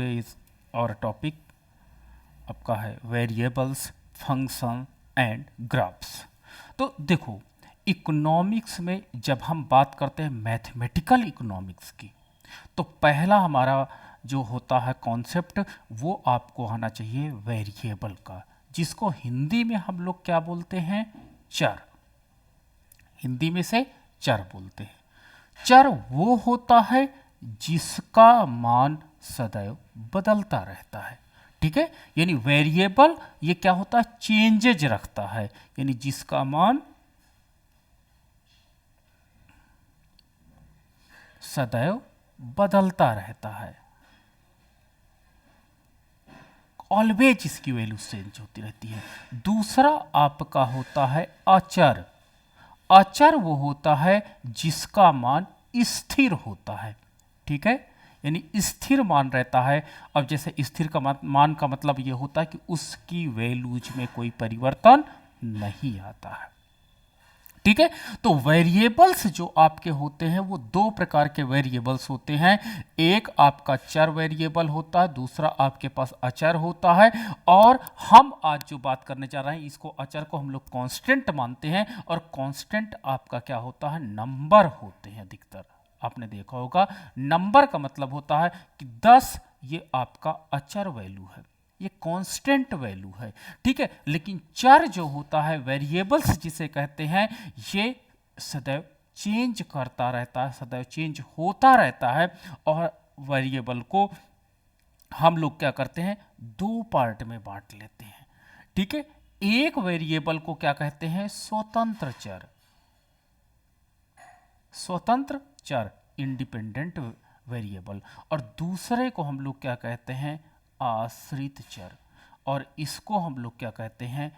Is और topic आपका है वेरिएबल्स, फंक्शन एंड ग्राफ्स। तो देखो, इकोनॉमिक्स में जब हम बात करते हैं मैथमेटिकल इकोनॉमिक्स की, तो पहला हमारा जो होता है कॉन्सेप्ट वो आपको आना चाहिए वेरिएबल का, जिसको हिंदी में हम लोग क्या बोलते हैं? चर। हिंदी में से चर बोलते हैं। चर वो होता है जिसका मान सदैव बदलता रहता है। ठीक है, यानी वेरिएबल ये क्या होता है? चेंजेज रखता है, यानी जिसका मान सदैव बदलता रहता है। ऑलवेज इसकी वैल्यू चेंज होती रहती है। दूसरा आपका होता है अचर। अचर वो होता है जिसका मान स्थिर होता है। ठीक है, यानी स्थिर मान रहता है। अब जैसे स्थिर का मान का मतलब ये होता है कि उसकी वैल्यूज में कोई परिवर्तन नहीं आता है। ठीक है, तो वेरिएबल्स जो आपके होते हैं वो दो प्रकार के वेरिएबल्स होते हैं। एक आपका चर वेरिएबल होता है, दूसरा आपके पास अचर होता है। और हम आज जो बात करने जा रहे हैं, इसको अचर को हम लोग कांस्टेंट मानते हैं, और कांस्टेंट आपका क्या होता है? नंबर होते हैं अधिकतर। आपने देखा होगा, नंबर का मतलब होता है कि 10 ये आपका अचर वैल्यू है, ये कांस्टेंट वैल्यू है। ठीक है, लेकिन चर जो होता है, वेरिएबल्स जिसे कहते हैं, ये सदैव चेंज करता रहता है, सदैव चेंज होता रहता है। और वेरिएबल को हम लोग क्या करते हैं? दो पार्ट में बांट लेते हैं। ठीक है, एक वेरिएबल को क्या कहते हैं? स्वतंत्र चर। स्वतंत्र चर, इंडिपेंडेंट वेरिएबल। और दूसरे को हम लोग क्या कहते हैं? आश्रित चर। और इसको हम लोग क्या कहते हैं?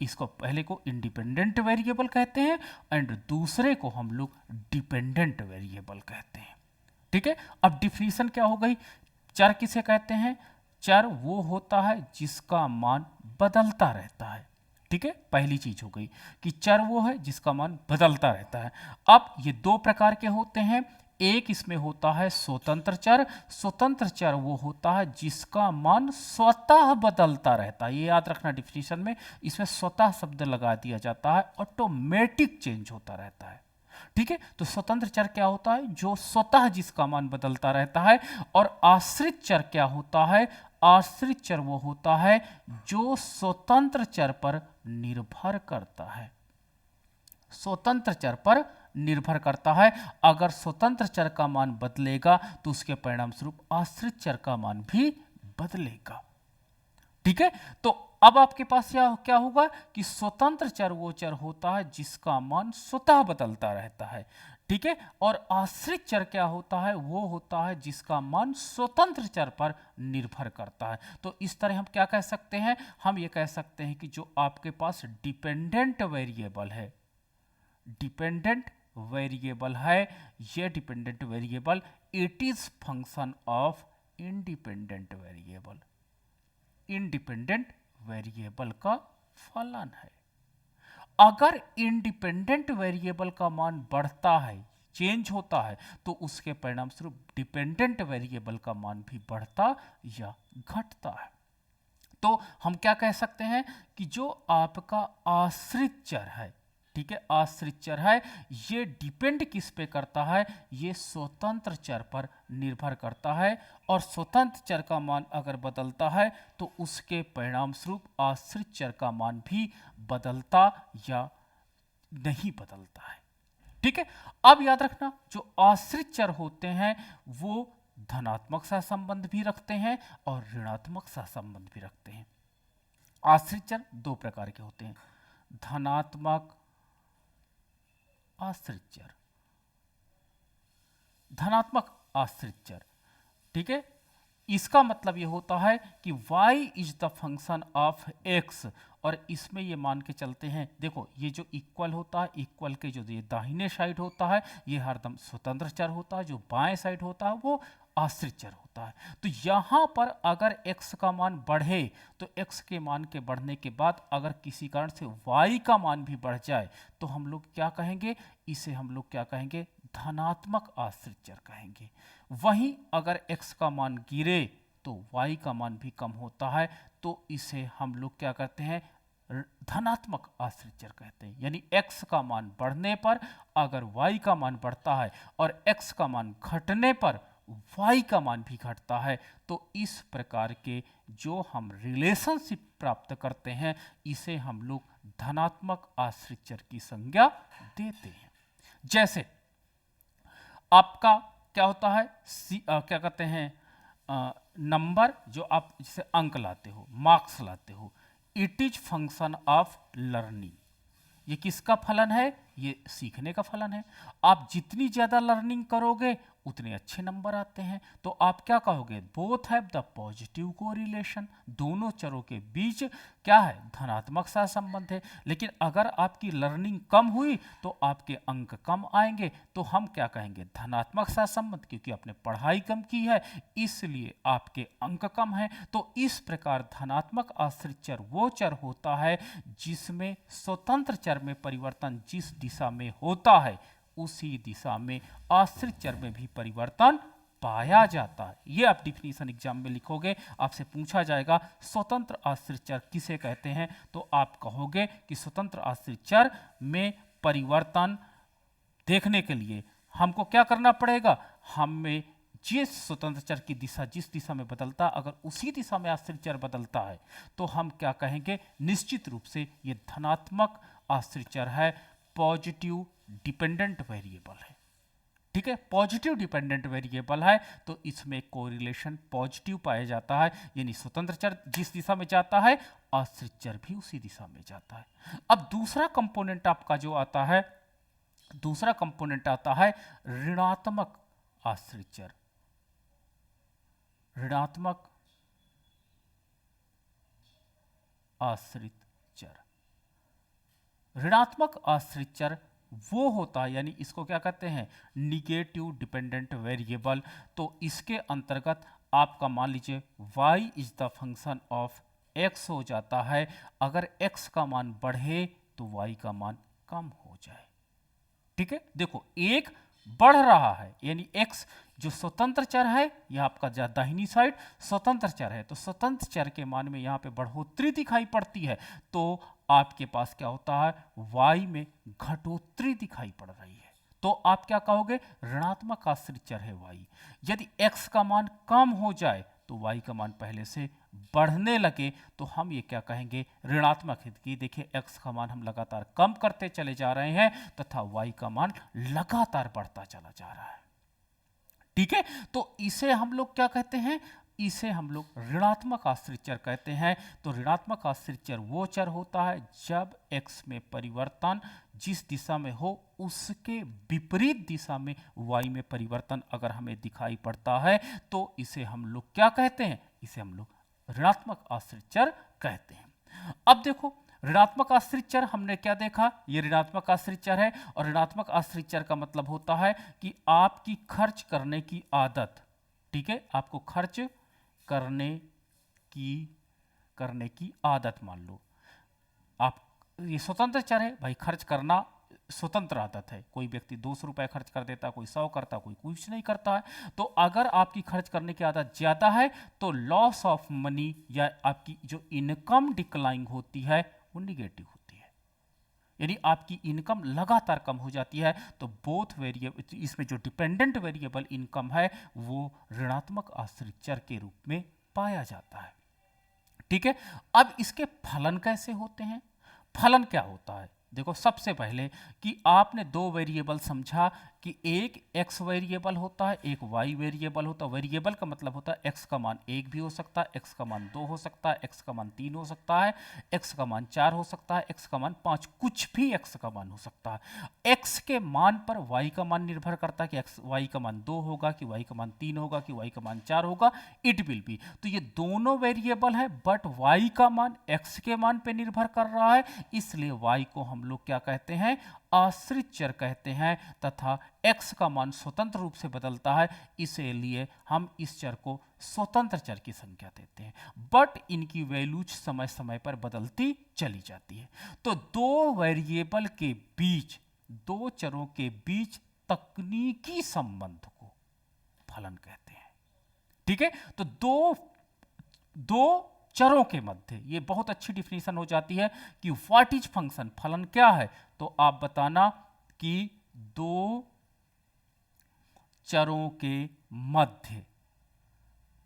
इसको पहले को इंडिपेंडेंट वेरिएबल कहते हैं, एंड दूसरे को हम लोग डिपेंडेंट वेरिएबल कहते हैं। ठीक है, अब डिफिनीशन क्या हो गई? चर किसे कहते हैं? चर वो होता है जिसका मान बदलता रहता है। ठीक है, पहली चीज हो गई कि चर वो है जिसका मान बदलता रहता है। अब ये दो प्रकार के होते हैं। एक इसमें होता है स्वतंत्र चर। स्वतंत्र चर वो होता है जिसका मान स्वतः बदलता रहता है। ये याद रखना डिफिनीशन में, इसमें स्वतः शब्द लगा दिया जाता है, ऑटोमेटिक चेंज होता रहता है। ठीक है, तो स्वतंत्र चर क्या होता है? जो स्वतः जिसका मान बदलता रहता है। और आश्रित चर क्या होता है? आश्रित चर वो होता है जो स्वतंत्र चर पर निर्भर करता है। स्वतंत्र चर पर निर्भर करता है। अगर स्वतंत्र चर का मान बदलेगा तो उसके परिणाम स्वरूप आश्रित चर का मान भी बदलेगा। ठीक है, तो अब आपके पास क्या होगा कि स्वतंत्र चर वो चर होता है जिसका मान स्वतः बदलता रहता है। ठीक है, और आश्रित चर क्या होता है? वो होता है जिसका मान स्वतंत्र चर पर निर्भर करता है। तो इस तरह हम क्या कह सकते हैं? हम ये कह सकते हैं कि जो आपके पास डिपेंडेंट वेरिएबल है, डिपेंडेंट वेरिएबल है, ये dependent variable it is function of independent variable. Independent variable का फलन है। अगर इंडिपेंडेंट वेरिएबल का मान बढ़ता है, चेंज होता है, तो उसके परिणाम स्वरूप डिपेंडेंट वेरिएबल का मान भी बढ़ता या घटता है। तो हम क्या कह सकते हैं कि जो आपका आश्रित चर है, ठीक है, आश्रित चर है, ये डिपेंड किस पे करता है? ये स्वतंत्र चर पर निर्भर करता है। और स्वतंत्र चर का मान अगर बदलता है तो उसके परिणाम स्वरूप आश्रित चर का मान भी बदलता या नहीं बदलता है। ठीक है, अब याद रखना, जो आश्रित चर होते हैं वो धनात्मक सहसंबंध भी रखते हैं और ऋणात्मक सहसंबंध भी रखते हैं। आश्रित चर दो प्रकार के होते हैं, धनात्मक आश्रित चर, धनात्मक आश्रित चर। ठीक है, इसका मतलब ये होता है कि y is the function of x, और इसमें ये मान के चलते हैं, देखो ये जो इक्वल होता है, इक्वल के जो ये दाहिने साइड होता है ये हरदम स्वतंत्र चर होता है, जो बाएं साइड होता है वो आश्रित चर होता है। तो यहाँ पर अगर x का मान बढ़े तो x के मान के बढ़ने के बाद अगर किसी कारण से y का मान भी बढ़ जाए तो हम लोग क्या कहेंगे? इसे हम लोग क्या कहेंगे? धनात्मक आश्रित चर कहेंगे। वहीं अगर x का मान गिरे तो y का मान भी कम होता है, तो इसे हम लोग क्या करते हैं, धनात्मक आश्रित चर कहते हैं। यानी x का मान बढ़ने पर अगर y का मान बढ़ता है और x का मान घटने पर y का मान भी घटता है, तो इस प्रकार के जो हम रिलेशनशिप प्राप्त करते हैं इसे हम लोग धनात्मक आश्रित चर की संज्ञा देते हैं। जैसे आपका क्या होता है, क्या कहते हैं, नंबर जो आप जिसे अंक लाते हो, मार्क्स लाते हो, it is function of learning. ये किसका फलन है, ये सीखने का फलन है। आप जितनी ज्यादा लर्निंग करोगे उतने अच्छे नंबर आते हैं। तो आप क्या कहोगे, both have the positive correlation, दोनों चरों के बीच क्या है, धनात्मक सहसंबंध है। लेकिन अगर आपकी लर्निंग कम हुई तो आपके अंक कम आएंगे, तो हम क्या कहेंगे, धनात्मक सहसंबंध, क्योंकि आपने पढ़ाई कम की है इसलिए आपके अंक कम है। तो इस प्रकार धनात्मक आश्रित चर वो चर होता है जिसमें स्वतंत्र चर में परिवर्तन जिस दिशा में होता है उसी दिशा में आश्रित चर में भी परिवर्तन पाया जाता है। ये आप डिफिनीशन एग्जाम में लिखोगे, आपसे पूछा जाएगा स्वतंत्र आश्रित चर किसे कहते हैं, तो आप कहोगे कि स्वतंत्र आश्रित चर में परिवर्तन देखने के लिए हमको क्या करना पड़ेगा, हमें जिस स्वतंत्र चर की दिशा जिस दिशा में बदलता, अगर उसी दिशा में आश्रित चर बदलता है तो हम क्या कहेंगे, निश्चित रूप से ये धनात्मक आश्रित चर है, पॉजिटिव डिपेंडेंट वेरिएबल है। ठीक है, पॉजिटिव डिपेंडेंट वेरिएबल है तो इसमें कोरिलेशन पॉजिटिव पाया जाता है, यानी स्वतंत्र चर जिस दिशा में जाता है आश्रित चर भी उसी दिशा में जाता है। अब दूसरा कंपोनेंट आपका जो आता है, दूसरा कंपोनेंट आता है ऋणात्मक आश्रित चर। ऋणात्मक आश्रित चर, ऋणात्मक आश्रित चर वो होता है, यानी इसको क्या कहते हैं, निगेटिव डिपेंडेंट वेरिएबल। तो इसके अंतर्गत आपका मान लीजिए y is the function of x हो जाता है, अगर x का मान बढ़े तो y का मान कम हो जाए। ठीक है, देखो एक बढ़ रहा है यानी x जो स्वतंत्र चर है, यह आपका दाहिनी साइड स्वतंत्र चर है, तो स्वतंत्र चर के मान में यहाँ पे बढ़ोतरी दिखाई पड़ती है, तो आपके पास क्या होता है, y में घटोतरी दिखाई पड़ रही है, तो आप क्या कहोगे, ऋणात्मक आश्रित चर है y। यदि x का मान कम हो जाए तो y का मान पहले से बढ़ने लगे तो हम ये क्या कहेंगे, ऋणात्मक है। कि देखिए x का मान हम लगातार कम करते चले जा रहे हैं तथा y का मान लगातार बढ़ता चला जा रहा है। ठीक है, तो इसे हम लोग क्या कहते हैं, इसे हम लोग ऋणात्मक आश्रित चर कहते हैं। तो ऋणात्मक आश्रित चर वो चर होता है जब x में परिवर्तन जिस दिशा में हो उसके विपरीत दिशा में y में परिवर्तन अगर हमें दिखाई पड़ता है तो इसे हम लोग क्या कहते हैं, इसे हम लोग ऋणात्मक आश्रित चर कहते हैं। अब देखो ऋणात्मक आश्रित चर हमने क्या देखा, ये ऋणात्मक आश्रित चर है, और ऋणात्मक आश्रित चर का मतलब होता है कि आपकी खर्च करने की आदत, ठीक है, आपको खर्च करने की आदत, मान लो आप, ये स्वतंत्र चर है भाई, खर्च करना स्वतंत्र आदत है, कोई व्यक्ति 200 रुपए खर्च कर देता, कोई 100 करता, कोई कुछ नहीं करता है। तो अगर आपकी खर्च करने की आदत ज्यादा है तो लॉस ऑफ मनी या आपकी जो इनकम डिक्लाइन होती है वो निगेटिव होती है, यानी आपकी इनकम लगातार कम हो जाती है। तो बोथ वेरिएबल, इसमें जो डिपेंडेंट वेरिएबल इनकम है वो ऋणात्मक आश्रित चर के रूप में पाया जाता है। ठीक है, अब इसके फलन कैसे होते हैं, फलन क्या होता है, देखो सबसे पहले कि आपने दो वेरिएबल समझा कि एक x वेरिएबल होता है, एक y वेरिएबल होता है। वेरिएबल का मतलब होता है x का मान 1 भी हो सकता है, x का मान 2 हो सकता है, x का मान 3 हो सकता है, x का मान 4 हो सकता है, x का मान 5, कुछ भी x का मान हो सकता है। x के मान पर y का मान निर्भर करता है कि y का मान 2 होगा कि y का मान 3 होगा कि y का मान 4 होगा, इट विल बी। तो ये दोनों वेरिएबल है बट y का मान x के मान पे निर्भर कर रहा है, इसलिए y को हम लोग क्या कहते हैं, आश्रित चर कहते हैं, तथा x का मान स्वतंत्र रूप से बदलता है, इसलिए हम इस चर को स्वतंत्र चर की संख्या देते हैं, बट इनकी वैल्यूज समय समय पर बदलती चली जाती है। तो दो वेरिएबल के बीच, दो चरों के बीच तकनीकी संबंध को फलन कहते हैं। ठीक है, तो दो दो चरों के मध्य, ये बहुत अच्छी डिफिनीशन हो जाती है कि व्हाट इज फंक्शन, फलन क्या है। तो आप बताना कि दो चरों के मध्य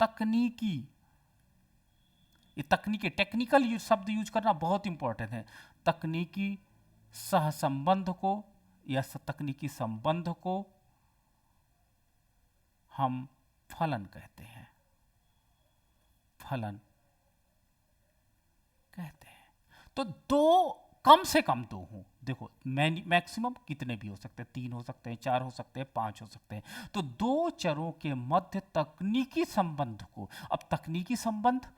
तकनीकी, ये तकनीकी टेक्निकल शब्द यूज करना बहुत इंपॉर्टेंट है। तकनीकी सहसंबंध को या तकनीकी संबंध को हम फलन कहते हैं, फलन कहते हैं। तो दो, कम से कम दो हों, देखो मैक्सिमम कितने भी हो सकते हैं, 3 हो सकते हैं, 4 हो सकते हैं, 5 हो सकते हैं। तो दो चरों के मध्य तकनीकी संबंध को, अब तकनीकी संबंध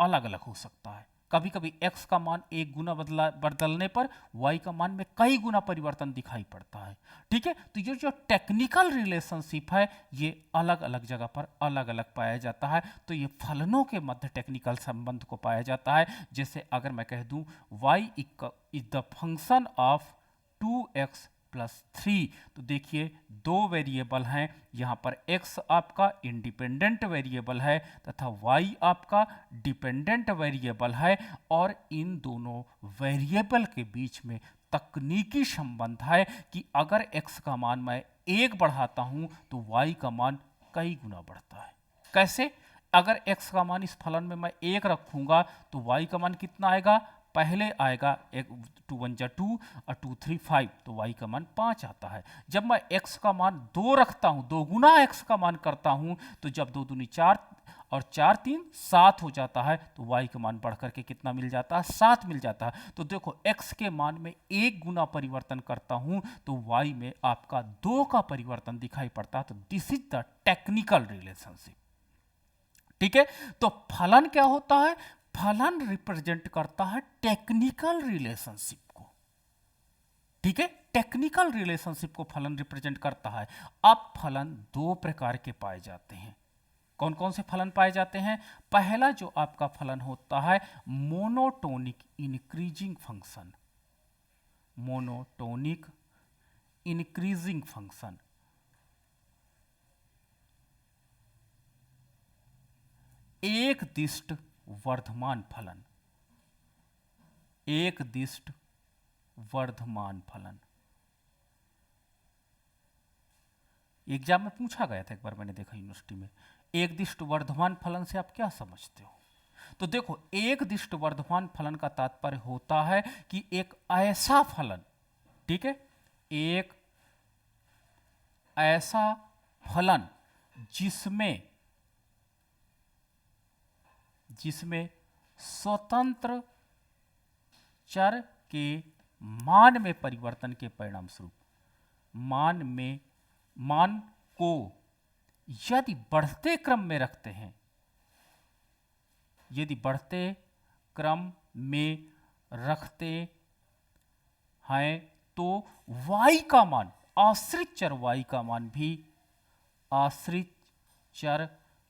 अलग अलग हो सकता है। कभी कभी x का मान 1 गुना बदलने पर y का मान में कई गुना परिवर्तन दिखाई पड़ता है। ठीक है, तो ये जो टेक्निकल रिलेशनशिप है ये अलग अलग जगह पर अलग अलग पाया जाता है। तो ये फलनों के मध्य टेक्निकल संबंध को पाया जाता है। जैसे अगर मैं कह दूं y is the function of 2x plus 3, तो देखिए दो वेरिएबल हैं, यहाँ पर x आपका इंडिपेंडेंट वेरिएबल है तथा y आपका डिपेंडेंट वेरिएबल है, और इन दोनों वेरिएबल के बीच में तकनीकी संबंध है कि अगर x का मान मैं 1 बढ़ाता हूँ तो y का मान कई गुना बढ़ता है। कैसे? अगर x का मान इस फलन में मैं 1 रखूँगा तो y का मान कितना आएगा, पहले आएगा 2 1 जा 2 और 2 3 5, तो y का मान 5 आता है। जब मैं x का मान 2 रखता हूँ, 2 गुना x का मान करता हूँ, तो जब 2 दूनी 4 और 4 3 7 हो जाता है, तो y का मान बढ़ करके कितना मिल जाता है, 7 मिल जाता है। तो देखो x के मान में 1 गुना परिवर्तन करता हूँ तो y में आपका 2 का परिवर्तन दिखाई पड़ता है। तो this is the technical relationship. ठीक है, तो फलन क्या होता है, फलन रिप्रेजेंट करता है टेक्निकल रिलेशनशिप को। ठीक है, टेक्निकल रिलेशनशिप को फलन रिप्रेजेंट करता है। अब फलन दो प्रकार के पाए जाते हैं। कौन कौन से फलन पाए जाते हैं? पहला जो आपका फलन होता है monotonic increasing function, monotonic increasing function. एक दिष्ट वर्धमान फलन, एक दिष्ट वर्धमान फलन। एग्जाम में पूछा गया था एक बार, मैंने देखा यूनिवर्सिटी में। एक दिष्ट वर्धमान फलन से आप क्या समझते हो? तो देखो एक दिष्ट वर्धमान फलन का तात्पर्य होता है कि एक ऐसा फलन, ठीक है, एक ऐसा फलन जिसमें स्वतंत्र चर के मान में परिवर्तन के परिणाम स्वरूप मान को यदि बढ़ते क्रम में रखते हैं, यदि बढ़ते क्रम में रखते हैं तो y का मान, आश्रित चर y का मान भी, आश्रित चर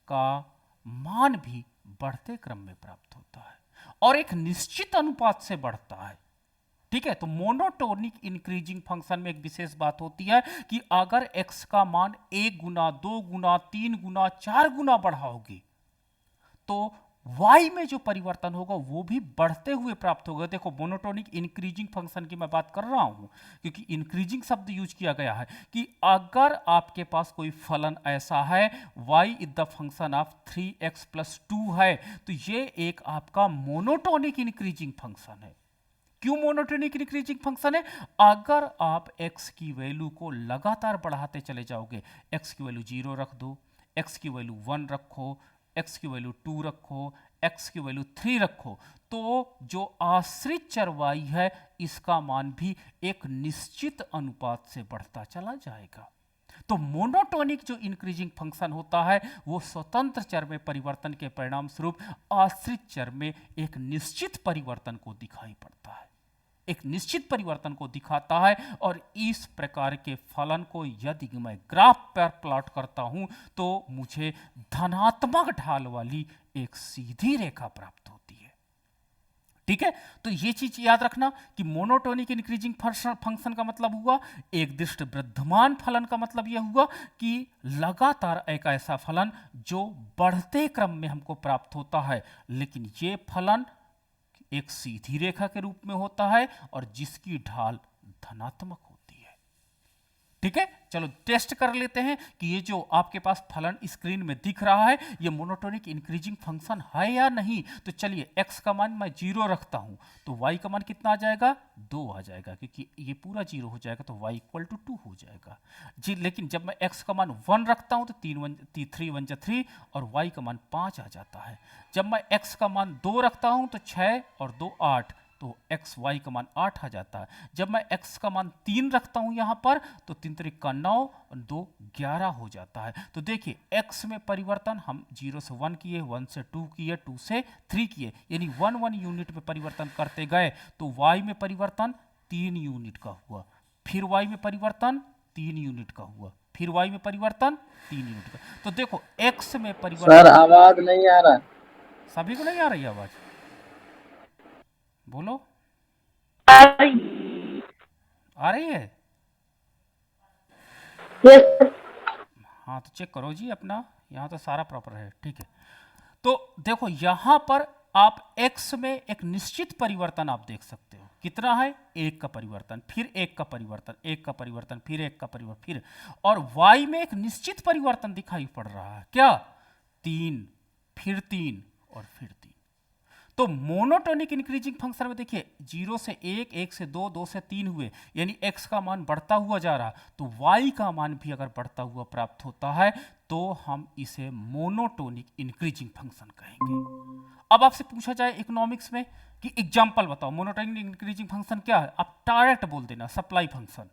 का मान भी बढ़ते क्रम में प्राप्त होता है और एक निश्चित अनुपात से बढ़ता है। ठीक है, तो मोनोटोनिक इंक्रीजिंग फंक्शन में एक विशेष बात होती है कि अगर x का मान 1 गुना 2 गुना 3 गुना 4 गुना बढ़ाओगे तो y में जो परिवर्तन होगा वो भी बढ़ते हुए प्राप्त होगा। देखो मोनोटोनिक इंक्रीजिंग फंक्शन की मैं बात कर रहा हूं क्योंकि इंक्रीजिंग शब्द यूज किया गया है कि अगर आपके पास कोई फलन ऐसा है y is the function of 3x plus 2 है, तो ये एक आपका मोनोटोनिक इंक्रीजिंग फंक्शन है। क्यों मोनोटोनिक इंक्रीजिंग फंक्शन है? अगर आप x की वैल्यू को लगातार बढ़ाते चले जाओगे, x की वैल्यू 0 रख दो, x की वैल्यू 1 रखो, x की वैल्यू 2 रखो, x की वैल्यू 3 रखो, तो जो आश्रित चर y है इसका मान भी एक निश्चित अनुपात से बढ़ता चला जाएगा। तो मोनोटोनिक जो इंक्रीजिंग फंक्शन होता है वो स्वतंत्र चर में परिवर्तन के परिणाम स्वरूप आश्रित चर में एक निश्चित परिवर्तन को दिखाई पड़ता है, एक निश्चित परिवर्तन को दिखाता है। और इस प्रकार के फलन को यदि मैं ग्राफ पर प्लॉट करता हूं तो मुझे धनात्मक ढाल वाली एक सीधी रेखा प्राप्त होती है। ठीक है, तो ये चीज याद रखना कि मोनोटोनिक इंक्रीजिंग फंक्शन का मतलब हुआ एक दृष्ट वृद्धमान फलन का मतलब यह हुआ कि लगातार एक ऐसा फलन जो बढ़ते क्रम में हमको प्राप्त होता है, लेकिन ये फलन एक सीधी रेखा के रूप में होता है और जिसकी ढाल धनात्मक होती है। ठीक है, चलो टेस्ट कर लेते हैं कि ये जो आपके पास फलन स्क्रीन में दिख रहा है ये मोनोटोनिक इंक्रीजिंग फंक्शन है या नहीं। तो चलिए x का मान मैं 0 रखता हूं तो y का मान कितना आ जाएगा, 2 आ जाएगा, क्योंकि ये पूरा 0 हो जाएगा तो y इक्वल टू 2 हो जाएगा जी। लेकिन जब मैं x का मान 1 रखता हूं तो 3 1 3 और y का मान 5 आ जाता है। जब मैं x का मान 2 रखता हूं तो 6 और 2 8 तो x y का मान 8 आ जाता है। जब मैं x का मान 3 रखता हूं यहां पर तो 3 3 का 9 और 2 11 हो जाता है। तो देखिए x में परिवर्तन हम 0 से 1 किए, 1 से 2 किए, 2 से 3 किए, यानी 1 1 यूनिट में परिवर्तन करते गए तो y में परिवर्तन 3 यूनिट का हुआ, फिर y में परिवर्तन 3 यूनिट का हुआ, फिर y में परिवर्तन 3 यूनिट का। तो देखो x में परिवर्तन। सर आवाज नहीं आ रहा। सभी को नहीं आ रही आवाज, बोलो। आ रही। आ रही है? यस। हाँ तो चेक करो जी अपना, यहाँ तो सारा प्रॉपर है। ठीक है, तो देखो यहाँ पर आप x में एक निश्चित परिवर्तन आप देख सकते हो, कितना है, 1 का परिवर्तन, फिर 1 का परिवर्तन, 1 का परिवर्तन, फिर 1 का परिवर्तन, फिर, और y में एक निश्चित परिवर्तन दिखाई पड़ रहा है, क्या, 3, फिर 3 और फिर 3। तो मोनोटोनिक इंक्रीजिंग फंक्शन में देखिए 0 से 1, 1 से 2, 2 से 3 हुए, यानी x का मान बढ़ता हुआ जा रहा, तो y का मान भी अगर बढ़ता हुआ प्राप्त होता है तो हम इसे मोनोटोनिक इंक्रीजिंग फंक्शन कहेंगे। अब आपसे पूछा जाए इकोनॉमिक्स में कि एग्जाम्पल बताओ मोनोटोनिक इंक्रीजिंग फंक्शन क्या है, आप डायरेक्ट बोल देना supply function.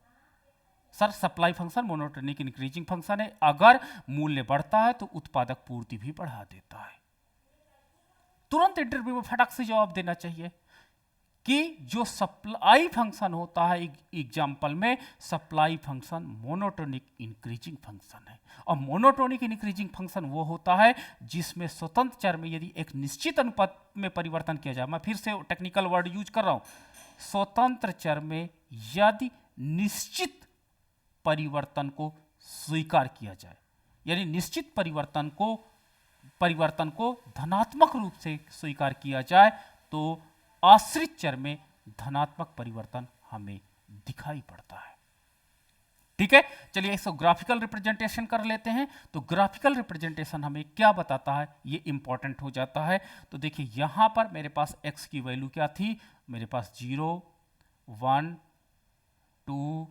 Sir supply function monotonic increasing function है, अगर मूल्य बढ़ता है तो उत्पादक पूर्ति भी बढ़ा देता है। तुरंत इंटरव्यू में फटाक से जवाब देना चाहिए कि जो सप्लाई फंक्शन होता है एग्जाम्पल में, supply function monotonic increasing function है। और मोनोटोनिक इंक्रीजिंग फंक्शन वो होता है जिसमें स्वतंत्र चर में यदि एक निश्चित अनुपात में परिवर्तन किया जाए, मैं फिर से टेक्निकल वर्ड यूज कर रहा हूं, स्वतंत्र चर में यदि निश्चित परिवर्तन को स्वीकार किया जाए, यानी निश्चित परिवर्तन को धनात्मक रूप से स्वीकार किया जाए तो आश्रित चर में धनात्मक परिवर्तन हमें दिखाई पड़ता है। ठीक है, चलिए इसको ग्राफिकल रिप्रेजेंटेशन कर लेते हैं। तो ग्राफिकल रिप्रेजेंटेशन हमें क्या बताता है, ये इंपॉर्टेंट हो जाता है। तो देखिए यहां पर मेरे पास x की वैल्यू क्या थी, मेरे पास 0 1 2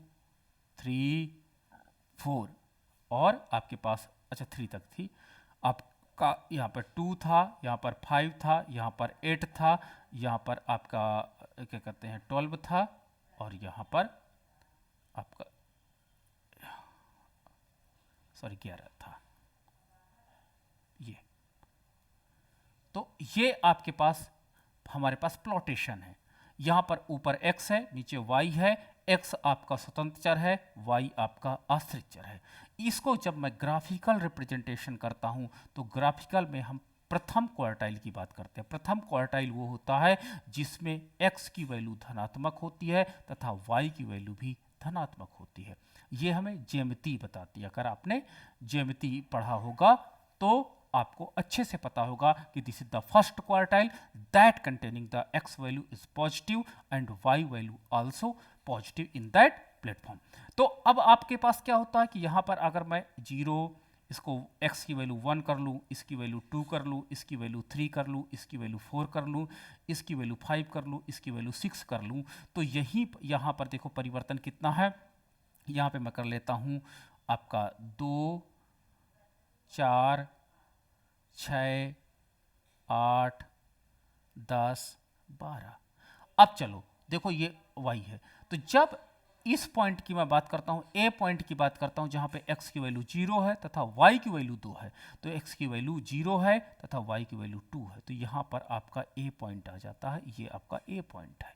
3 4 और आपके पास अच्छा 3 तक थी, आपका यहाँ पर 2 था, यहाँ पर 5 था, यहाँ पर 8 था, यहाँ पर आपका क्या कहते हैं 12 था, और यहाँ पर आपका सॉरी 11 था। ये तो ये आपके पास हमारे पास प्लॉटेशन है, यहाँ पर ऊपर x है, नीचे y है, x आपका स्वतंत्र चर है, y आपका आश्रित चर है। इसको जब मैं ग्राफिकल रिप्रेजेंटेशन करता हूँ तो ग्राफिकल में हम प्रथम क्वार्टाइल की बात करते हैं। प्रथम क्वार्टाइल वो होता है जिसमें x की वैल्यू धनात्मक होती है तथा y की वैल्यू भी धनात्मक होती है। ये हमें ज्यामिति बताती है, अगर आपने ज्यामिति पढ़ा होगा तो आपको अच्छे से पता होगा कि this is the first quartile that containing the x value is positive and y value also positive in that platform. तो अब आपके पास क्या होता है कि यहाँ पर अगर मैं 0 इसको x की वैल्यू 1 कर लूँ, इसकी वैल्यू 2 कर लूँ, इसकी वैल्यू 3 कर लूँ, इसकी वैल्यू 4 कर लूँ, इसकी वैल्यू 5 कर लूँ, इसकी वैल्यू 6 कर लूँ, तो यही यहाँ पर देखो परिवर्तन कितना है। यहाँ पे मैं कर लेता हूँ आपका 2 4 6 8 10 12। अब चलो देखो ये y है, तो जब इस पॉइंट की मैं बात करता हूँ, a पॉइंट की बात करता हूँ जहाँ पे x की वैल्यू 0 है तथा y की वैल्यू 2 है, तो x की वैल्यू 0 है तथा y की वैल्यू 2 है, तो यहाँ पर आपका a पॉइंट आ जाता है, ये आपका a पॉइंट है।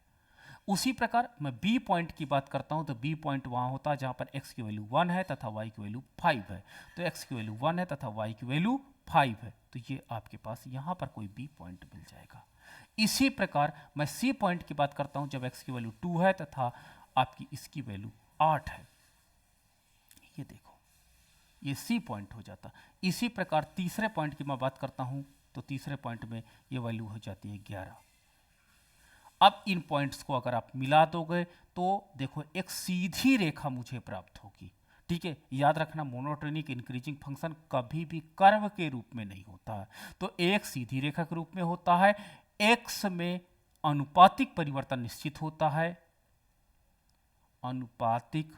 उसी प्रकार मैं बी पॉइंट की बात करता हूं तो बी पॉइंट वहां होता है जहां पर x की वैल्यू 1 है तथा y की वैल्यू 5 है, तो x की वैल्यू 1 है तथा y की वैल्यू 5 है, तो ये आपके पास यहाँ पर कोई बी पॉइंट मिल जाएगा। इसी प्रकार मैं सी पॉइंट की बात करता हूँ जब एक्स की वैल्यू 2 है तथा आपकी इसकी वैल्यू 8 है। ये देखो, ये सी पॉइंट हो जाता। इसी प्रकार तीसरे पॉइंट की मैं बात करता हूँ तो तीसरे पॉइंट में ये वैल्यू हो जाती है 11। अब इन पॉइंट्स को अगर आप मिला दोगे तो देखो एक सीधी रेखा मुझे प्राप्त होगी। ठीक है, याद रखना मोनोटोनिक इंक्रीजिंग फंक्शन कभी भी कर्व के रूप में नहीं होता है, तो एक सीधी रेखा के रूप में होता है। एक्स में अनुपातिक परिवर्तन निश्चित होता है, अनुपातिक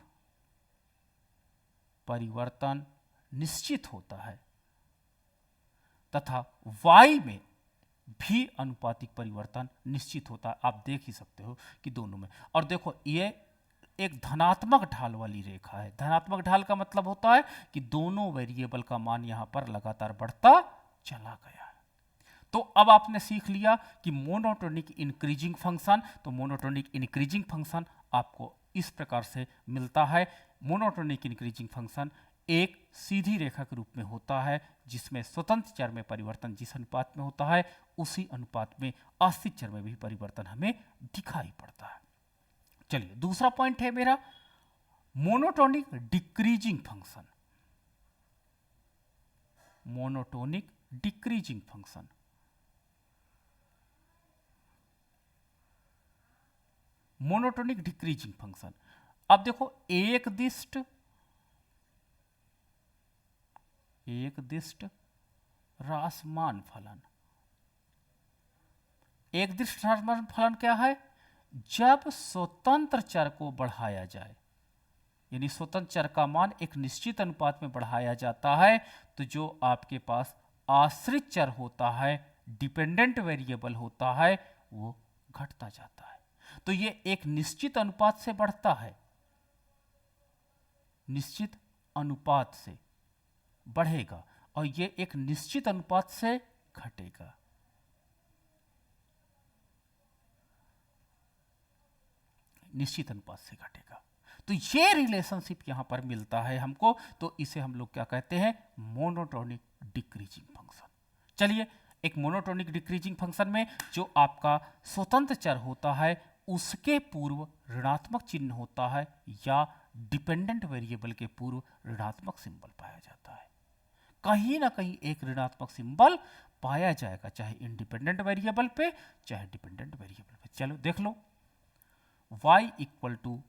परिवर्तन निश्चित होता है, तथा y में भी अनुपातिक परिवर्तन निश्चित होता है। आप देख ही सकते हो कि दोनों में। और देखो ये एक धनात्मक ढाल वाली रेखा है। धनात्मक ढाल का मतलब होता है कि दोनों वेरिएबल का मान यहां पर लगातार बढ़ता चला गया है। तो अब आपने सीख लिया कि मोनोटोनिक इंक्रीजिंग फंक्शन, तो मोनोटोनिक इंक्रीजिंग फंक्शन आपको इस प्रकार से मिलता है। मोनोटोनिक इंक्रीजिंग फंक्शन एक सीधी रेखा के रूप में होता है जिसमें स्वतंत्र चर में परिवर्तन जिस अनुपात में होता है उसी अनुपात में आश्रित चर में भी परिवर्तन हमें दिखाई पड़ता है। चलिए दूसरा पॉइंट है मेरा monotonic decreasing function. Monotonic decreasing function, monotonic decreasing function. अब देखो एक दिष्ट रासमान फलन। एक दिष्ट रासमान फलन क्या है? जब स्वतंत्र चर को बढ़ाया जाए, यानी स्वतंत्र चर का मान एक निश्चित अनुपात में बढ़ाया जाता है तो जो आपके पास आश्रित चर होता है, डिपेंडेंट वेरिएबल होता है, वो घटता जाता है। तो ये एक निश्चित अनुपात से बढ़ता है, निश्चित अनुपात से बढ़ेगा, और ये एक निश्चित अनुपात से घटेगा। निश्चित अनुपात से घटेगा। तो ये रिलेशनशिप यहां पर मिलता है हमको, तो इसे हम लोग क्या कहते हैं? Monotonic decreasing function. चलिए, एक मोनोटोनिक डिक्रीजिंग फंक्शन में जो आपका स्वतंत्र चर होता है उसके पूर्व ऋणात्मक चिन्ह होता है या डिपेंडेंट वेरिएबल के पूर्व ऋणात्मक सिंबल पाया जाता है। कहीं ना कहीं एक ऋणात्मक सिंबल पाया जाएगा, चाहे इंडिपेंडेंट वेरिएबल पे चाहे डिपेंडेंट वेरिएबल पे। चलो देख लो, y equal to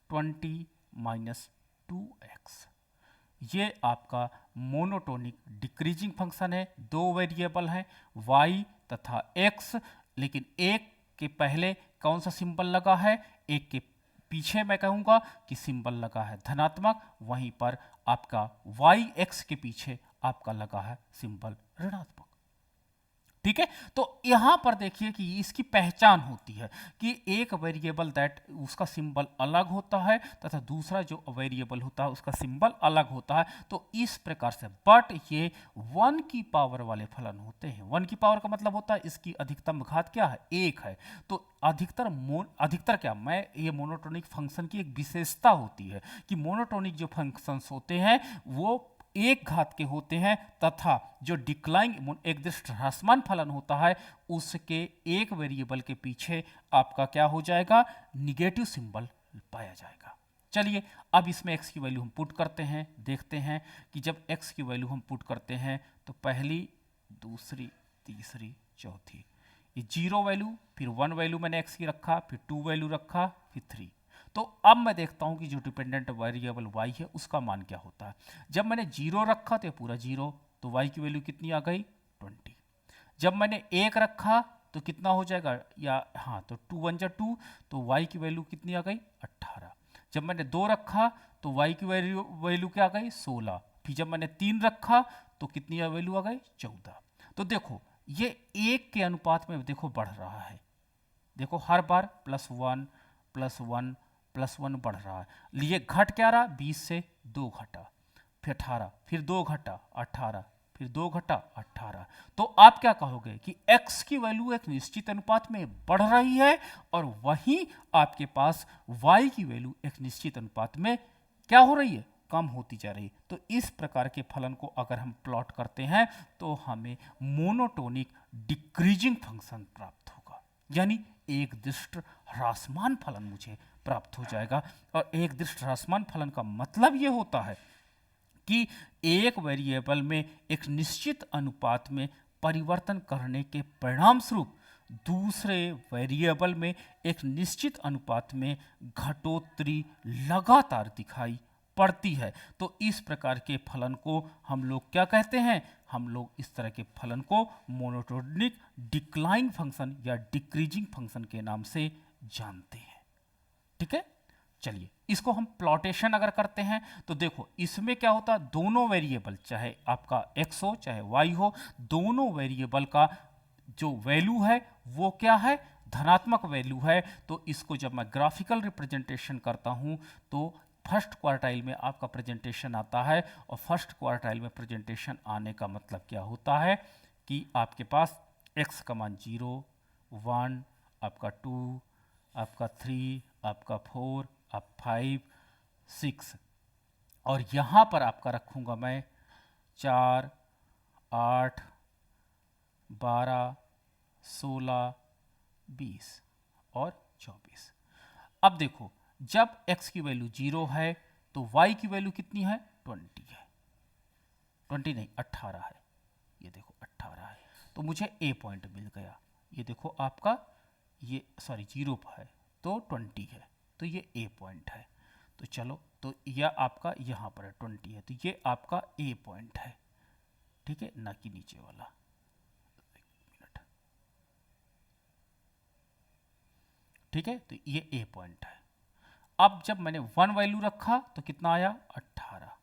20 minus 2x, ये आपका मोनोटोनिक डिक्रीजिंग फंक्शन है। दो वेरिएबल हैं y तथा x, लेकिन एक के पहले कौन सा सिंबल लगा है, एक के पीछे मैं कहूंगा कि सिंबल लगा है धनात्मक, वहीं पर आपका yx के पीछे आपका लगा है सिंबल ऋणात्मक। ठीक है, तो यहां पर देखिए कि इसकी पहचान होती है कि एक वेरिएबल दैट उसका सिंबल अलग होता है तथा दूसरा जो वेरिएबल होता है उसका सिंबल अलग होता है। तो इस प्रकार से, बट ये 1 की पावर वाले फलन होते हैं। 1 की पावर का मतलब होता है इसकी अधिकतम घात क्या है? 1 है। तो अधिकतर क्या, मैं ये मोनोटोनिक फंक्शन की एक विशेषता होती है कि मोनोटोनिक जो फंक्शंस होते हैं वो एक घात के होते हैं, तथा जो डिक्लाइन एक दृष्ट ह्रासमान फलन होता है उसके एक वेरिएबल के पीछे आपका क्या हो जाएगा? निगेटिव सिंबल पाया जाएगा। चलिए अब इसमें x की वैल्यू हम पुट करते हैं, देखते हैं कि जब x की वैल्यू हम पुट करते हैं तो पहली, दूसरी, तीसरी, चौथी, ये 0 वैल्यू, फिर 1 वैल्यू मैंने x की रखा, फिर 2 वैल्यू रखा, फिर 3। तो अब मैं देखता हूं कि जो डिपेंडेंट वेरिएबल y है उसका मान क्या होता है। जब मैंने 0 रखा तो पूरा 0, तो y की वैल्यू कितनी आ गई? 20। जब मैंने 1 रखा तो कितना हो जाएगा, या हाँ, तो 2 1 जा 2, तो y की वैल्यू कितनी आ गई? 18। जब मैंने 2 रखा तो y की वैल्यू क्या आ गई? 16। फिर जब मैंने 3 रखा तो कितनी वैल्यू आ गई? 14। तो देखो ये 1 के अनुपात में देखो बढ़ रहा है। देखो हर बार +1 +1 +1 बढ़ रहा है। लिए घट क्या रहा? 20 से 2 घटा, फिर 18, फिर 2 घटा 18, फिर 2 घटा 18। तो आप क्या कहोगे कि x की वैल्यू एक निश्चित अनुपात में बढ़ रही है और वहीं आपके पास y की वैल्यू एक निश्चित अनुपात में क्या हो रही है? कम होती जा रही। तो इस प्रकार के फलन को अगर हम प्लॉट करते हैं तो हमें मोनोटोनिक डिक्रीजिंग फंक्शन प्राप्त होगा, यानी एक दृष्ट ह्रासमान फलन मुझे प्राप्त हो जाएगा। और एक दृष्ट ह्रासमान फलन का मतलब ये होता है कि एक वेरिएबल में एक निश्चित अनुपात में परिवर्तन करने के परिणाम स्वरूप दूसरे वेरिएबल में एक निश्चित अनुपात में घटोत्तरी लगातार दिखाई पड़ती है। तो इस प्रकार के फलन को हम लोग क्या कहते हैं? हम लोग इस तरह के फलन को मोनोटोनिक डिक्लाइन फंक्शन या डिक्रीजिंग फंक्शन के नाम से जानते हैं। ठीक है, चलिए इसको हम प्लॉटेशन अगर करते हैं तो देखो इसमें क्या होता है, दोनों वेरिएबल चाहे आपका x हो चाहे y हो, दोनों वेरिएबल का जो वैल्यू है वो क्या है? धनात्मक वैल्यू है। तो इसको जब मैं ग्राफिकल रिप्रेजेंटेशन करता हूं तो फर्स्ट क्वार्टाइल में आपका प्रेजेंटेशन आता है, और फर्स्ट क्वार्टाइल में प्रेजेंटेशन आने का मतलब क्या होता है कि आपके पास x का मान 0, 1, आपका 2, आपका 3, आपका 4, आप 5, 6, और यहाँ पर आपका रखूँगा मैं 4, 8, 12, 16, 20 और 24। अब देखो जब x की वैल्यू 0 है तो y की वैल्यू कितनी है? 20 है, 20 नहीं 18 है। ये देखो 18 है, तो मुझे a पॉइंट मिल गया। ये देखो आपका ये 0 है तो 20 है, तो ये a पॉइंट है। तो चलो, तो यह आपका यहाँ पर है 20 है, तो ये आपका a पॉइंट है। ठीक है, ना कि नीचे वाला। एक मिनट, ठीक है, तो ये a पॉइंट है। अब जब मैंने 1 वैल्यू रखा तो कितना आया? 18।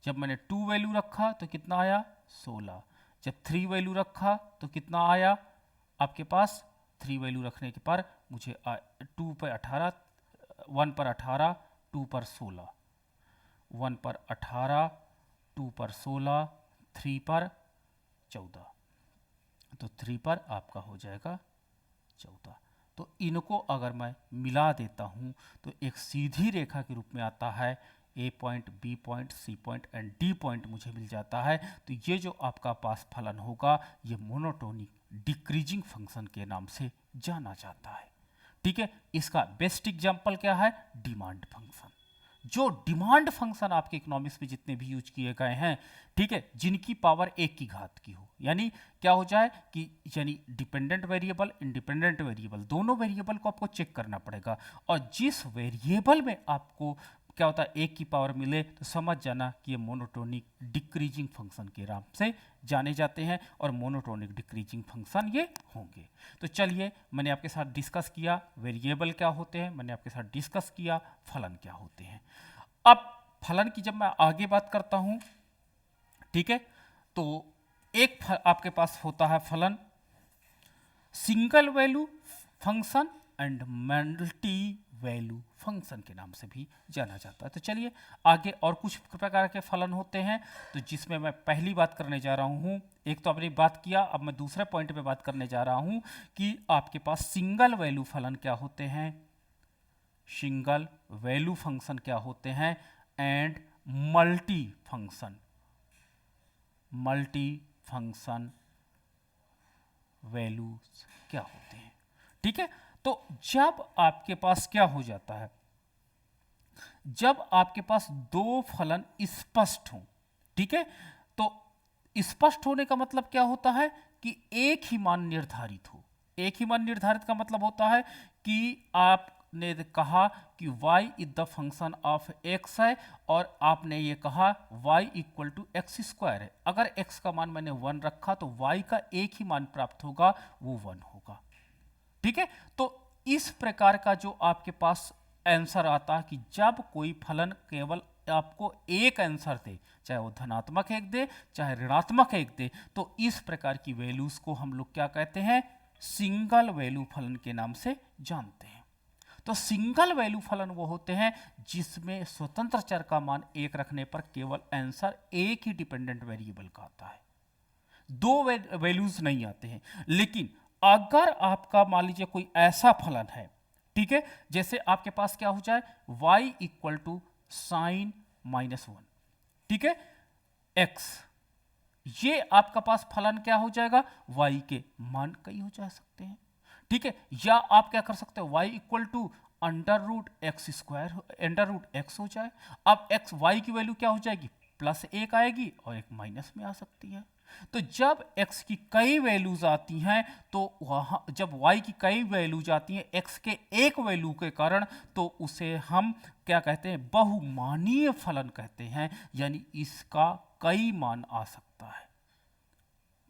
जब मैंने 2 वैल्यू रखा तो कितना आया? 16। जब 3 वैल्यू रखा तो कितना आया आपके पास? 3 वैल्यू रखने के पर मुझे 2 पर 18, 1 पर 18, 2 पर 16, 1 पर 18, 2 पर 16, 3 पर 14, तो 3 पर आपका हो जाएगा 14। तो इनको अगर मैं मिला देता हूँ तो एक सीधी रेखा के रूप में आता है, A point, B point, C point and D point मुझे मिल जाता है। तो ये जो आपका पास फलन होगा ये मोनोटोनिक डिक्रीजिंग फंक्शन के नाम से जाना जाता है। ठीक है, इसका बेस्ट एग्जांपल क्या है? Demand function. जो डिमांड फंक्शन आपके इकोनॉमिक्स में जितने भी यूज किए गए हैं, ठीक है, जिनकी पावर 1 की घात की हो, यानी क्या हो जाए कि यानी डिपेंडेंट वेरिएबल, इंडिपेंडेंट वेरिएबल, दोनों वेरिएबल को आपको चेक करना पड़ेगा, और जिस वेरिएबल में आपको क्या होता है 1 की पावर मिले तो समझ जाना कि ये मोनोटोनिक डिक्रीजिंग फंक्शन के नाम से जाने जाते हैं, और मोनोटोनिक डिक्रीजिंग फंक्शन ये होंगे। तो चलिए, मैंने आपके साथ डिस्कस किया वेरिएबल क्या होते हैं, मैंने आपके साथ डिस्कस किया फलन क्या होते हैं। अब फलन की जब मैं आगे बात करता हूं, ठीक है, तो एक आपके पास होता है फलन single value function and multi value function के नाम से भी जाना जाता है। तो चलिए आगे और कुछ प्रकार के फलन होते हैं, तो जिसमें मैं पहली बात करने जा रहा हूँ, एक तो आपने बात किया, अब मैं दूसरे पॉइंट पे बात करने जा रहा हूँ कि आपके पास सिंगल वैल्यू फलन क्या होते हैं, सिंगल वैल्यू फंक्शन क्या होते हैं, एंड मल्टी फंक्शन वैल्यूज क्या होते हैं। ठीक है, तो जब आपके पास क्या हो जाता है, जब आपके पास दो फलन स्पष्ट हों, ठीक है, तो स्पष्ट होने का मतलब क्या होता है कि एक ही मान निर्धारित हो। एक ही मान निर्धारित का मतलब होता है कि आपने कहा कि y is the function of x है, और आपने ये कहा y equal to x square है। अगर x का मान मैंने 1 रखा तो y का एक ही मान प्राप्त होगा, वो 1 होगा। ठीक है, तो इस प्रकार का जो आपके पास आंसर आता है कि जब कोई फलन केवल आपको एक आंसर दे, चाहे वो धनात्मक एक दे चाहे ऋणात्मक एक दे, तो इस प्रकार की वैल्यूज को हम लोग क्या कहते हैं, सिंगल वैल्यू फलन के नाम से जानते हैं। तो सिंगल वैल्यू फलन वो होते हैं जिसमें स्वतंत्र चर का मान 1 रखने पर केवल आंसर एक ही डिपेंडेंट वेरिएबल का आता है, दो वैल्यूज नहीं आते हैं। लेकिन अगर आपका मान लीजिए कोई ऐसा फलन है, ठीक है, जैसे आपके पास क्या हो जाए y इक्वल टू साइन -1, ठीक है। x, ये आपका पास फलन क्या हो जाएगा, y के मान कई हो जा सकते हैं, ठीक है। या आप क्या कर सकते हो, y equal to √x² √x हो जाए। अब x y की वैल्यू क्या हो जाएगी, +1 आएगी और एक माइनस में आ सकती है। तो जब x की कई वैल्यूज आती हैं तो वहां, जब y की कई वैल्यूज आती हैं x के एक वैल्यू के कारण, तो उसे हम क्या कहते हैं, बहुमानीय फलन कहते हैं, यानी इसका कई मान आ सकता है,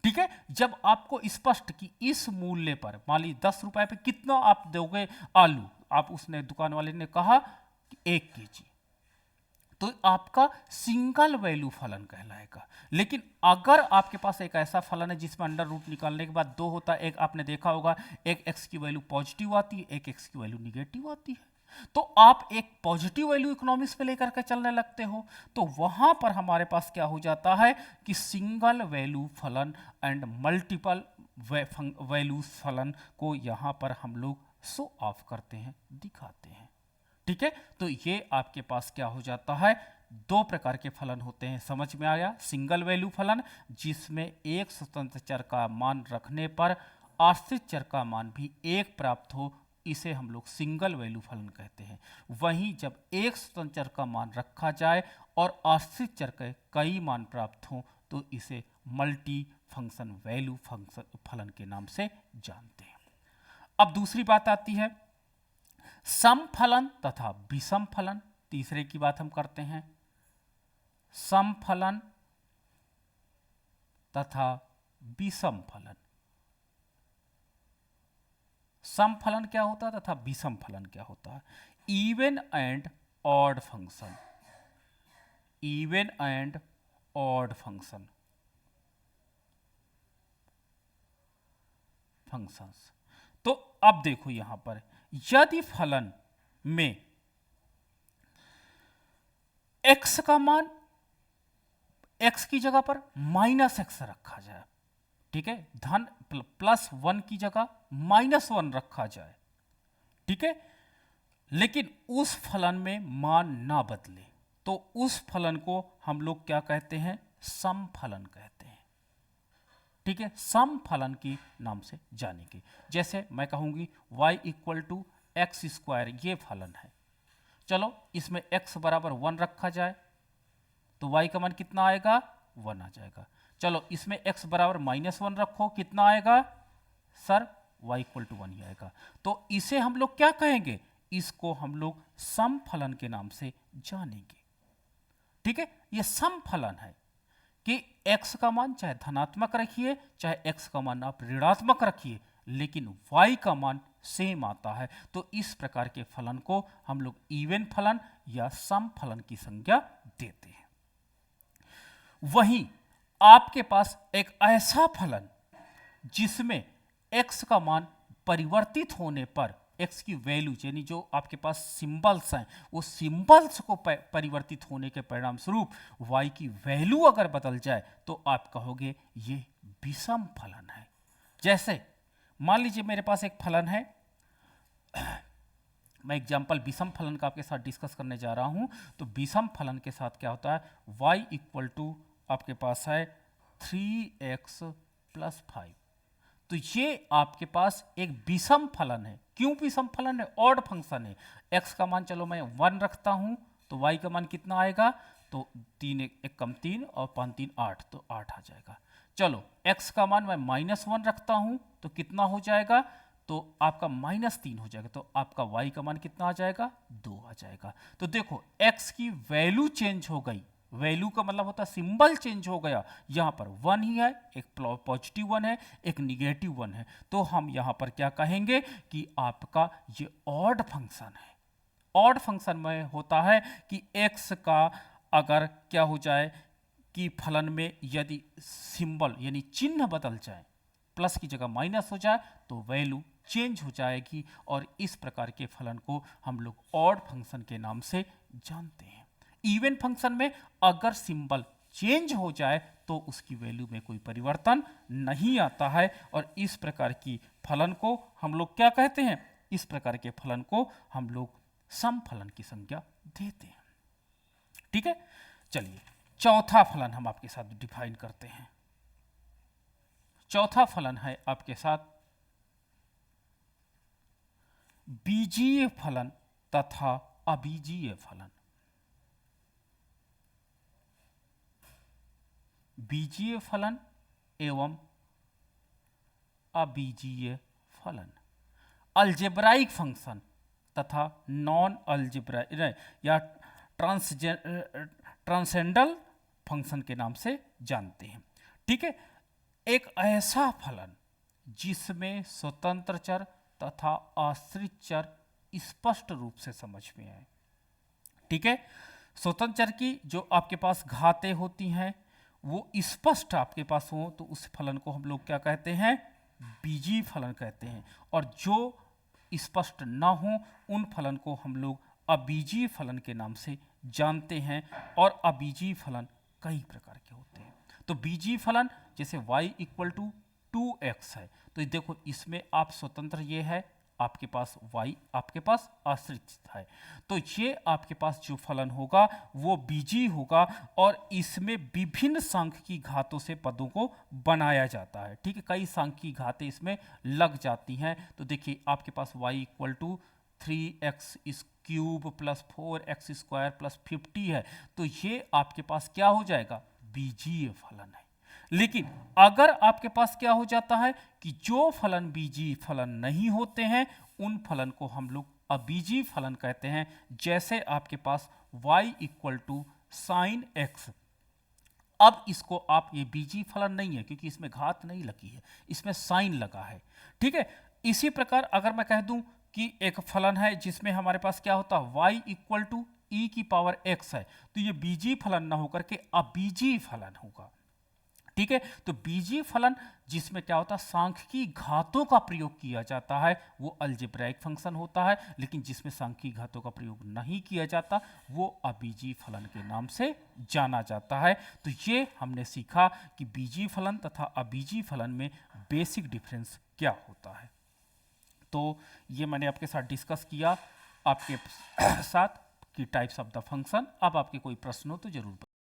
ठीक है। जब आपको स्पष्ट कि इस मूल्य पर, मान लीजिए 10 रुपए पे कितना आप दोगे आलू, आप उसने दुकान वाले ने कहा कि 1 kg, तो आपका सिंगल वैल्यू फलन कहलाएगा। लेकिन अगर आपके पास एक ऐसा फलन है जिसमें अंडर रूट निकालने के बाद 2 होता है, एक आपने देखा होगा, एक x की वैल्यू पॉजिटिव आती है, एक x की वैल्यू निगेटिव आती है, तो आप एक पॉजिटिव वैल्यू इकोनॉमिक्स पे लेकर के चलने लगते हो, तो वहां पर हमारे पास क्या हो जाता है कि सिंगल वैल्यू फलन एंड मल्टीपल वैल्यू फलन को यहां पर हम लोग शो ऑफ करते हैं, दिखाते हैं, ठीक है। तो ये आपके पास क्या हो जाता है, 2 प्रकार के फलन होते हैं, समझ में आया। सिंगल वैल्यू फलन जिसमें एक स्वतंत्र चर का मान रखने पर आश्रित चर का मान भी 1 प्राप्त हो, इसे हम लोग सिंगल वैल्यू फलन कहते हैं। वहीं जब एक स्वतंत्र चर का मान रखा जाए और आश्रित चर के कई मान प्राप्त हो, तो इसे मल्टी फंक्शन वैल्यू फंक्शन फलन के नाम से जानते हैं। अब दूसरी बात आती है सम फलन तथा विषम फलन। तीसरे की बात हम करते हैं, सम फलन तथा विषम फलन। सम फलन क्या होता है तथा विषम फलन क्या होता है। Even and odd function, even and odd functions. तो अब देखो यहां पर, यदि फलन में x का मान x की जगह पर -x रखा जाए, ठीक है, धन +1 की जगह -1 रखा जाए, ठीक है, लेकिन उस फलन में मान ना बदले, तो उस फलन को हम लोग क्या कहते हैं, सम फलन कहते हैं, ठीक है। सम फलन के नाम से जानेंगे। जैसे मैं कहूंगी y = x², ये फलन है। चलो इसमें x बराबर 1 रखा जाए तो y का मान कितना आएगा, 1 आ जाएगा। चलो इसमें x बराबर -1 रखो, कितना आएगा सर, y = 1 ही आएगा। तो इसे हम लोग क्या कहेंगे, इसको हम लोग सम फलन के नाम से जानेंगे, ठीक है। ये सम फलन है कि x का मान चाहे धनात्मक रखिए चाहे x का मान आप ऋणात्मक रखिए, लेकिन y का मान सेम आता है। तो इस प्रकार के फलन को हम लोग इवन फलन या सम फलन की संज्ञा देते हैं। वहीं आपके पास एक ऐसा फलन जिसमें x का मान परिवर्तित होने पर, x की वैल्यू यानी जो आपके पास सिंबल्स हैं, वो सिंबल्स को परिवर्तित होने के परिणाम स्वरूप y की वैल्यू अगर बदल जाए तो आप कहोगे ये विषम फलन है। जैसे मान लीजिए मेरे पास एक फलन है, मैं एग्जाम्पल विषम फलन का आपके साथ डिस्कस करने जा रहा हूं। तो विषम फलन के साथ क्या होता है, y = आपके पास है 3x + 5। तो ये आपके पास एक विषम फलन है। क्यों विषम फलन है, ऑड फंक्शन है। x का मान चलो मैं 1 रखता हूं तो y का मान कितना आएगा, तो 3 1 कम 3 और 5 3 8, तो 8 आ जाएगा। चलो x का मान मैं -1 रखता हूं तो कितना हो जाएगा, तो आपका -3 हो जाएगा, तो आपका y का मान कितना आ जाएगा, 2 आ जाएगा। तो देखो x की वैल्यू चेंज हो गई, वैल्यू का मतलब होता है सिंबल चेंज हो गया। यहां पर 1 ही है, एक पॉजिटिव 1 है, एक निगेटिव 1 है। तो हम यहां पर क्या कहेंगे कि आपका ये ऑड फंक्शन है। ऑड फंक्शन में होता है कि x का अगर क्या हो जाए कि फलन में यदि सिंबल यानी चिन्ह बदल जाए, प्लस की जगह माइनस हो जाए, तो वैल्यू चेंज हो जाएगी, और इस प्रकार के फलन को हम लोग ऑड फंक्शन के नाम से जानते हैं। इवन फंक्शन में अगर सिंबल चेंज हो जाए तो उसकी वैल्यू में कोई परिवर्तन नहीं आता है, और इस प्रकार की फलन को हम लोग क्या कहते हैं, इस प्रकार के फलन को हम लोग सम फलन की संज्ञा देते हैं, ठीक। ठीक है, चलिए चौथा फलन हम आपके साथ डिफाइन करते हैं। चौथा फलन है आपके साथ बीजीय फलन तथा अबीजीय फलन। बीजीय फलन एवं अबीजीय फलन, अलजेब्राइक फंक्शन तथा नॉन अलजेब्राइक या ट्रांसेंडल फंक्शन के नाम से जानते हैं। ठीक है, एक ऐसा फलन जिसमें स्वतंत्र चर तथा आश्रित चर स्पष्ट रूप से समझ में आए। ठीक है, स्वतंत्र चर की जो आपके पास घातें होती हैं वो स्पष्ट आपके पास हो तो उस फलन को हम लोग क्या कहते हैं, बीजीय फलन कहते हैं, और जो स्पष्ट ना हो उन फलन को हम लोग अबीजीय फलन के नाम से जानते हैं। और अबीजीय फलन कई प्रकार के होते हैं। तो बीजीय फलन जैसे y इक्वल टू 2x है, तो देखो इसमें आप स्वतंत्र ये है, आपके पास y आपके पास आश्रित है, तो ये आपके पास जो फलन होगा वो बीजीय होगा और इसमें विभिन्न सांख्यिकी घातों से पदों को बनाया जाता है। ठीक है, कई सांख्यिकी घातें इसमें लग जाती हैं। तो देखिए आपके पास y equal to 3x cube plus 4x square plus 50 है, तो ये आपके पास क्या हो जाएगा, बीजीय फलन है। लेकिन अगर आपके पास क्या हो जाता है कि जो फलन बीजीय फलन नहीं होते हैं उन फलन को हम लोग अबीजीय फलन कहते हैं। जैसे आपके पास y equal to sine x, अब इसको आप, ये बीजीय फलन नहीं है क्योंकि इसमें घात नहीं लगी है, इसमें साइन लगा है। ठीक है, इसी प्रकार अगर मैं कह दूं कि एक फलन है जिसमें हमारे पास क्या होता है y इक्वल टू ई की पावर x है, तो ये बीजीय फलन ना होकर के अबीजीय फलन होगा। ठीक है, तो बीजीय फलन जिसमें क्या होता है सांख्यिकी घातों का प्रयोग किया जाता है वो अलजेब्राइक फंक्शन होता है, लेकिन जिसमें सांख्यिकी घातों का प्रयोग नहीं किया जाता वो अबीजीय फलन के नाम से जाना जाता है। तो ये हमने सीखा कि बीजीय फलन तथा अबीजीय फलन में बेसिक डिफरेंस क्या होता है। तो ये मैंने आपके साथ डिस्कस किया आपके साथ कि टाइप्स ऑफ द फंक्शन। अब आपके कोई प्रश्न हो तो जरूर